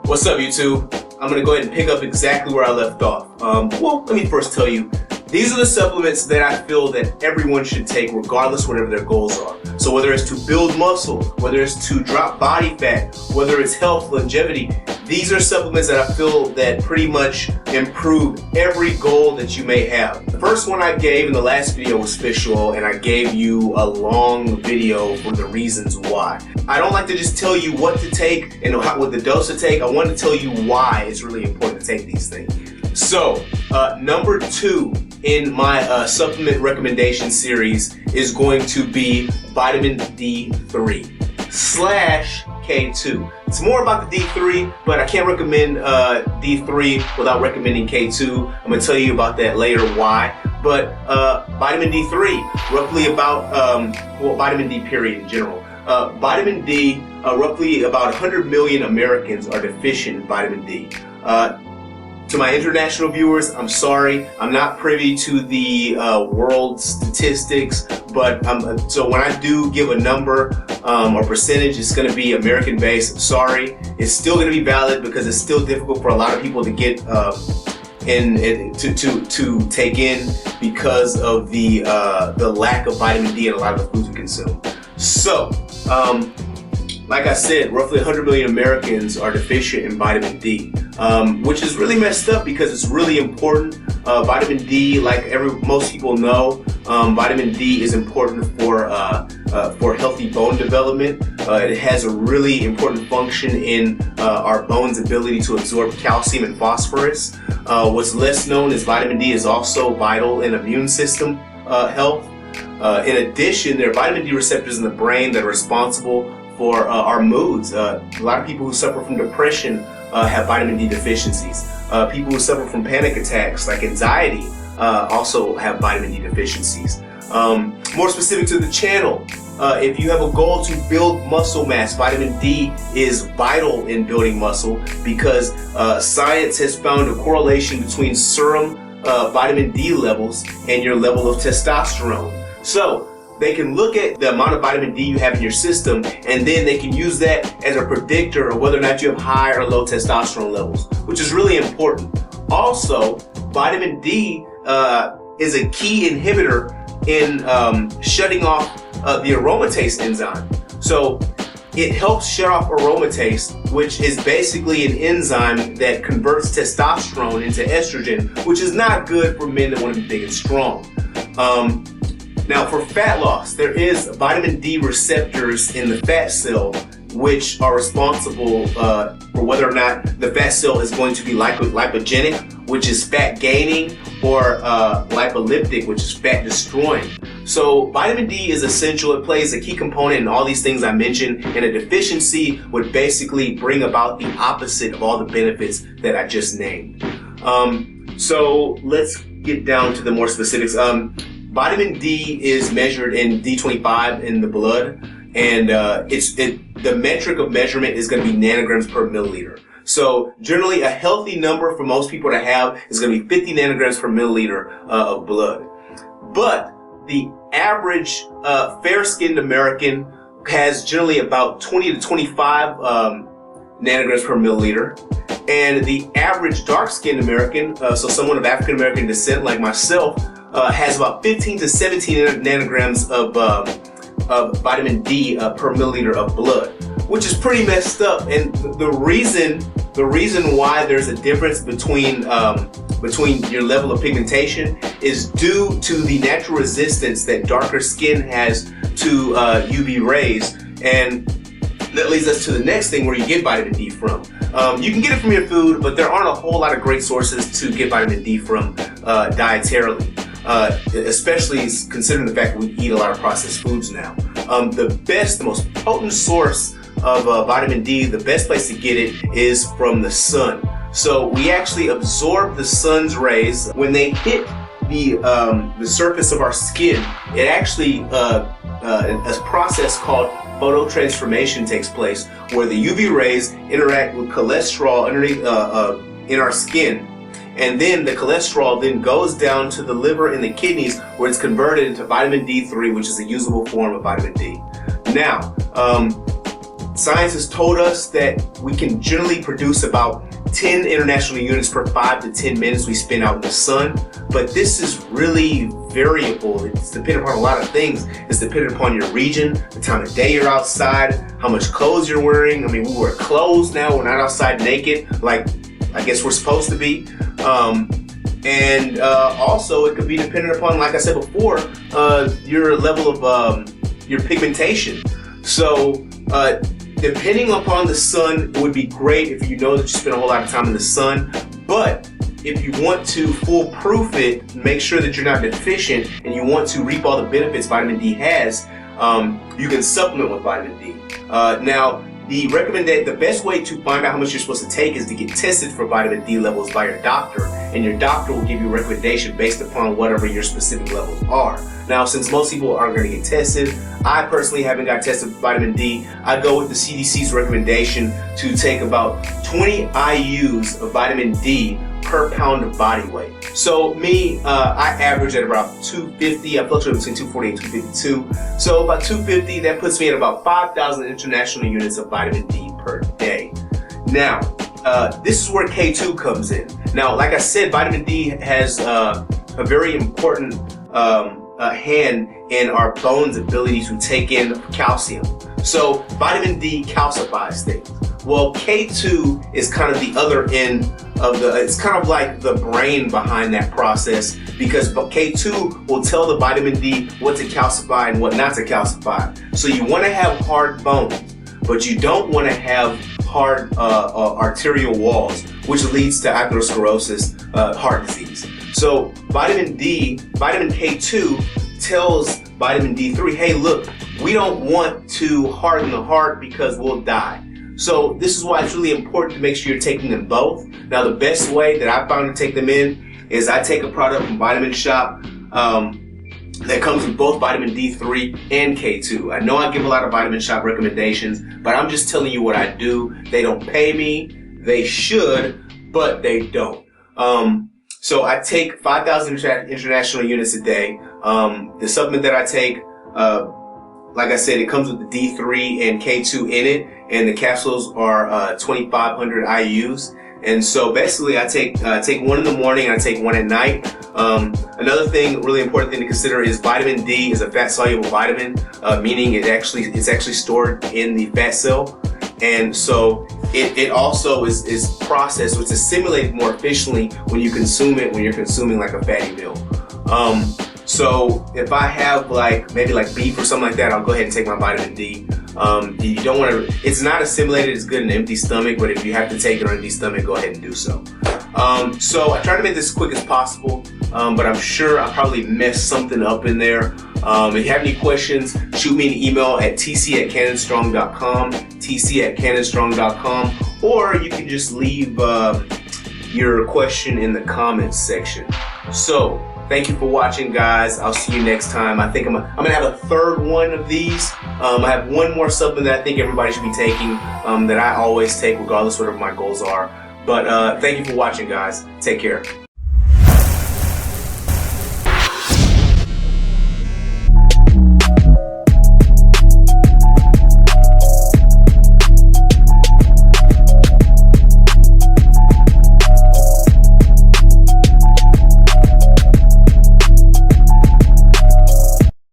What's up, YouTube? I'm gonna go ahead and pick up exactly where I left off. Well, let me first tell you, these are the supplements that I feel that everyone should take regardless of whatever their goals are. So whether it's to build muscle, whether it's to drop body fat, whether it's health, longevity, these are supplements that I feel that pretty much improve every goal that you may have. The first one I gave in the last video was fish oil, and I gave you a long video for the reasons why. I don't like to just tell you what to take and what the dose to take. I want to tell you why it's really important to take these things. So, number 2 in my supplement recommendation series is going to be vitamin D3 / K2. It's more about the D3, but I can't recommend D3 without recommending K2. I'm going to tell you about that later why. But vitamin D3, roughly about, well, vitamin D period in general. Vitamin D, roughly about 100 million Americans are deficient in vitamin D. To my international viewers, I'm sorry, I'm not privy to the world statistics, but so when I do give a number or percentage, it's going to be American based. Sorry, it's still going to be valid because it's still difficult for a lot of people to get to take in because of the lack of vitamin D in a lot of the foods we consume. So, like I said, roughly 100 million Americans are deficient in vitamin D, which is really messed up because it's really important. Vitamin D, like most people know, vitamin D is important for healthy bone development. It has a really important function in our bones' ability to absorb calcium and phosphorus. What's less known is vitamin D is also vital in immune system health. In addition, there are vitamin D receptors in the brain that are responsible for our moods. A lot of people who suffer from depression have vitamin D deficiencies. People who suffer from panic attacks like anxiety also have vitamin D deficiencies. More specific to the channel, if you have a goal to build muscle mass, vitamin D is vital in building muscle because science has found a correlation between serum vitamin D levels and your level of testosterone. So they can look at the amount of vitamin D you have in your system, and then they can use that as a predictor of whether or not you have high or low testosterone levels, which is really important. Also, vitamin D is a key inhibitor in shutting off the aromatase enzyme. So it helps shut off aromatase, which is basically an enzyme that converts testosterone into estrogen, which is not good for men that want to be big and strong. Now, for fat loss, there is vitamin D receptors in the fat cell, which are responsible for whether or not the fat cell is going to be lipogenic, which is fat gaining, or lipolytic, which is fat destroying. So vitamin D is essential. It plays a key component in all these things I mentioned, and a deficiency would basically bring about the opposite of all the benefits that I just named. So let's get down to the more specifics. Vitamin D is measured in D25 in the blood, and the metric of measurement is going to be nanograms per milliliter. So generally, a healthy number for most people to have is going to be 50 nanograms per milliliter of blood. But the average fair-skinned American has generally about 20 to 25 nanograms per milliliter. And the average dark-skinned American, so someone of African American descent like myself, has about 15 to 17 nanograms of vitamin D per milliliter of blood, which is pretty messed up. And the reason why there's a difference between your level of pigmentation is due to the natural resistance that darker skin has to UV rays, and that leads us to the next thing where you get vitamin D from. You can get it from your food, but there aren't a whole lot of great sources to get vitamin D from dietarily. Especially considering the fact that we eat a lot of processed foods now. The most potent source of vitamin D, the best place to get it is from the sun. So we actually absorb the sun's rays. When they hit the surface of our skin, it actually, a process called phototransformation takes place where the UV rays interact with cholesterol underneath in our skin. And then the cholesterol then goes down to the liver and the kidneys where it's converted into vitamin D3, which is a usable form of vitamin D. Now, Science has told us that we can generally produce about 10 international units per 5 to 10 minutes we spend out in the sun, but this is really variable. It's dependent upon a lot of things. It's dependent upon your region, the time of day you're outside, how much clothes you're wearing. I mean, we wear clothes now, we're not outside naked like I guess we're supposed to be. Also it could be dependent upon, like I said before, your level of your pigmentation. So depending upon the sun, it would be great if you know that you spend a whole lot of time in the sun. But if you want to foolproof it, make sure that you're not deficient, and you want to reap all the benefits vitamin D has, you can supplement with vitamin D. Now, the best way to find out how much you're supposed to take is to get tested for vitamin D levels by your doctor, and your doctor will give you a recommendation based upon whatever your specific levels are. Now, since most people aren't going to get tested, I personally haven't got tested for vitamin D. I go with the CDC's recommendation to take about 20 IUs of vitamin D per pound of body weight. So me, I average at about 250. I fluctuate between 240 and 252. So about 250, that puts me at about 5,000 international units of vitamin D per day. Now, this is where K2 comes in. Now, like I said, vitamin D has a very important hand in our bones' ability to take in calcium. So vitamin D calcifies things. Well, K2 is kind of the other end of it's kind of like the brain behind that process, because K2 will tell the vitamin D what to calcify and what not to calcify. So you want to have hard bones, but you don't want to have hard arterial walls, which leads to atherosclerosis, heart disease. So vitamin K2 tells vitamin D3, hey, look, we don't want to harden the heart because we'll die. So this is why it's really important to make sure you're taking them both. Now, the best way that I found to take them in is I take a product from Vitamin Shop that comes with both vitamin D3 and K2. I know I give a lot of Vitamin Shop recommendations, but I'm just telling you what I do. They don't pay me. They should, but they don't. So I take 5,000 international units a day. The supplement that I take, like I said, it comes with the D3 and K2 in it, and the capsules are 2,500 IUs. And so basically I take one in the morning and I take one at night. Another thing, really important thing to consider, is vitamin D is a fat soluble vitamin, meaning it's actually stored in the fat cell. And so it also is processed, so it's assimilated more efficiently when you consume it, when you're consuming like a fatty meal. So if I have maybe beef or something like that, I'll go ahead and take my vitamin D. You don't want to, it's not assimilated as good in an empty stomach, but if you have to take it on an empty stomach, go ahead and do so. So I try to make this as quick as possible, but I'm sure I probably messed something up in there. If you have any questions, shoot me an email at tc@cannonstrong.com, tc@cannonstrong.com, or you can just leave your question in the comments section. So thank you for watching, guys. I'll see you next time. I think I'm gonna have a third one of these. I have one more supplement that I think everybody should be taking, that I always take regardless of whatever my goals are. But thank you for watching, guys. Take care.